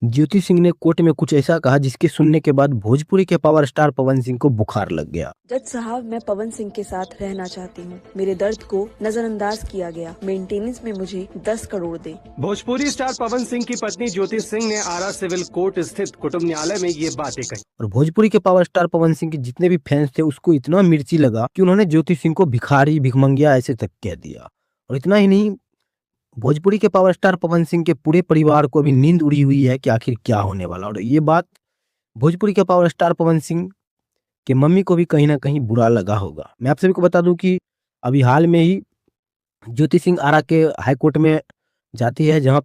ज्योति सिंह ने कोर्ट में कुछ ऐसा कहा जिसके सुनने के बाद भोजपुरी के पावर स्टार पवन सिंह को बुखार लग गया। जज साहब, मैं पवन सिंह के साथ रहना चाहती हूँ। मेरे दर्द को नजरअंदाज किया गया। मेंटेनेंस में मुझे 10 करोड़ दे। भोजपुरी स्टार पवन सिंह की पत्नी ज्योति सिंह ने आरा सिविल कोर्ट स्थित कुटुंब न्यायालय में ये बातें कही। और भोजपुरी के पावर स्टार पवन सिंह के जितने भी फैंस थे उसको इतना मिर्ची लगा कि उन्होंने ज्योति सिंह को भिखारी भिखमंगिया ऐसे तक कह दिया। और इतना ही नहीं, भोजपुरी के पावर स्टार पवन सिंह के पूरे परिवार को अभी नींद उड़ी हुई है कि आखिर क्या होने वाला। और ये बात भोजपुरी के पावर स्टार पवन सिंह के मम्मी को भी कहीं ना कहीं बुरा लगा होगा। मैं आप सभी को बता दूं कि अभी हाल में ही ज्योति सिंह आरा के हाई कोर्ट में जाती है, जहाँ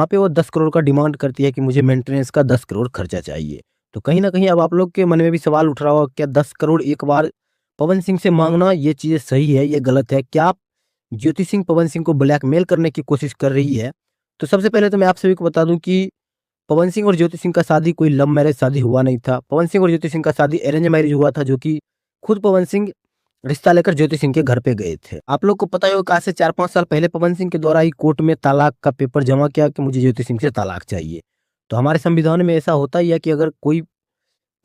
पे वो 10 करोड़ का डिमांड करती है कि मुझे मेंटेनेंस का 10 करोड़ खर्चा चाहिए। तो कहीं ना कहीं अब आप लोग के मन में भी सवाल उठ रहा होगा, क्या 10 करोड़ एक बार पवन सिंह से मांगना ये चीज़ सही है, ये गलत है? क्या ज्योति सिंह पवन सिंह को ब्लैकमेल करने की कोशिश कर रही है? तो सबसे पहले तो मैं आप सभी को बता दूं कि पवन सिंह और ज्योति सिंह का शादी कोई लव मैरिज शादी हुआ नहीं था। पवन सिंह और ज्योति सिंह का शादी अरेंज मैरिज हुआ था, जो कि खुद पवन सिंह रिश्ता लेकर ज्योति सिंह के घर पे गए थे। आप लोग को पता होगा, आज से 4-5 साल पहले पवन सिंह के द्वारा ही कोर्ट में तलाक का पेपर जमा किया कि मुझे ज्योति सिंह से तलाक चाहिए। तो हमारे संविधान में ऐसा होता ही है कि अगर कोई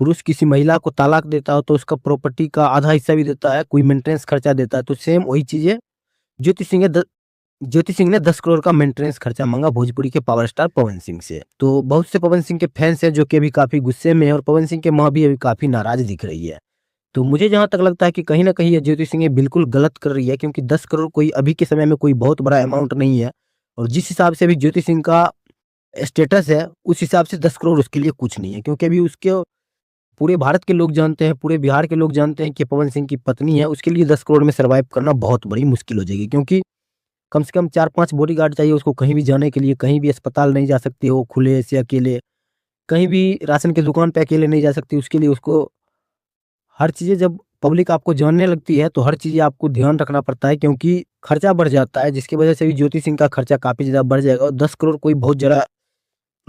पुरुष किसी महिला को तलाक देता हो तो उसका प्रॉपर्टी का आधा हिस्सा भी देता है, कोई मेंटेनेंस खर्चा देता है। तो सेम वही चीजें ज्योति सिंह ने 10 करोड़ का मेंटेनेंस खर्चा मांगा भोजपुरी के पावर स्टार पवन सिंह से। तो बहुत से पवन सिंह के फैंस हैं जो कि अभी काफी गुस्से में है, और पवन सिंह के माँ भी अभी काफी नाराज दिख रही है। तो मुझे जहां तक लगता है कि कहीं ना कहीं ये ज्योति सिंह ये बिल्कुल गलत कर रही है, क्योंकि 10 करोड़ कोई अभी के समय में कोई बहुत बड़ा अमाउंट नहीं है। और जिस हिसाब से अभी ज्योति सिंह का स्टेटस है उस हिसाब से 10 करोड़ उसके लिए कुछ नहीं है, क्योंकि अभी उसके पूरे भारत के लोग जानते हैं, पूरे बिहार के लोग जानते हैं कि पवन सिंह की पत्नी है। उसके लिए 10 करोड़ में सर्वाइव करना बहुत बड़ी मुश्किल हो जाएगी, क्योंकि कम से कम 4-5 बॉडीगार्ड चाहिए उसको कहीं भी जाने के लिए। कहीं भी अस्पताल नहीं जा सकती वो खुले से अकेले, कहीं भी राशन की दुकान पे अकेले नहीं जा सकती। उसके लिए उसको हर चीज़ें, जब पब्लिक आपको जानने लगती है तो हर चीज़ें आपको ध्यान रखना पड़ता है, क्योंकि खर्चा बढ़ जाता है, जिसकी वजह से भी ज्योति सिंह का खर्चा काफ़ी ज़्यादा बढ़ जाएगा। और 10 करोड़ कोई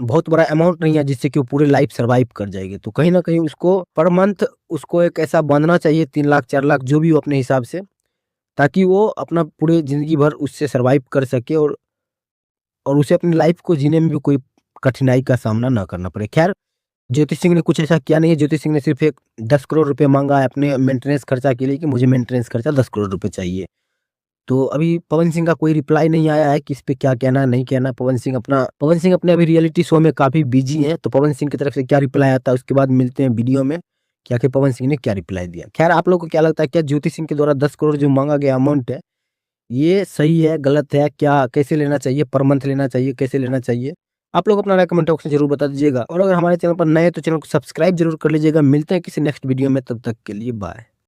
बहुत बड़ा अमाउंट नहीं है जिससे कि वो पूरे लाइफ सर्वाइव कर जाएगी। तो कहीं ना कहीं उसको पर मंथ उसको एक ऐसा बांधना चाहिए, 3 लाख 4 लाख जो भी हो अपने हिसाब से, ताकि वो अपना पूरे जिंदगी भर उससे सर्वाइव कर सके, और उसे अपनी लाइफ को जीने में भी कोई कठिनाई का सामना ना करना पड़े। खैर, ज्योति सिंह ने कुछ ऐसा किया नहीं है। ज्योति सिंह ने सिर्फ एक 10 करोड़ रुपए मांगा है अपने मेंटेनेंस खर्चा के लिए कि मुझे मेंटेनेंस खर्चा 10 करोड़ रुपए चाहिए। तो अभी पवन सिंह का कोई रिप्लाई नहीं आया है कि इस पे क्या कहना है नहीं कहना। पवन सिंह अपने अभी रियलिटी शो में काफी बिजी हैं, तो पवन सिंह की तरफ से क्या रिप्लाई आता है उसके बाद मिलते हैं वीडियो में कि आखिर पवन सिंह ने क्या रिप्लाई दिया। खैर, आप लोग को क्या लगता है, क्या ज्योति सिंह के द्वारा 10 करोड़ जो मांगा गया अमाउंट है ये सही है, गलत है? क्या कैसे लेना चाहिए, पर मंथ लेना चाहिए, कैसे लेना चाहिए? आप लोग अपना राय कमेंट बॉक्स में जरूर बता दीजिएगा। और अगर हमारे चैनल पर नए तो चैनल को सब्सक्राइब जरूर कर लीजिएगा। मिलते हैं किसी नेक्स्ट वीडियो में, तब तक के लिए बाय।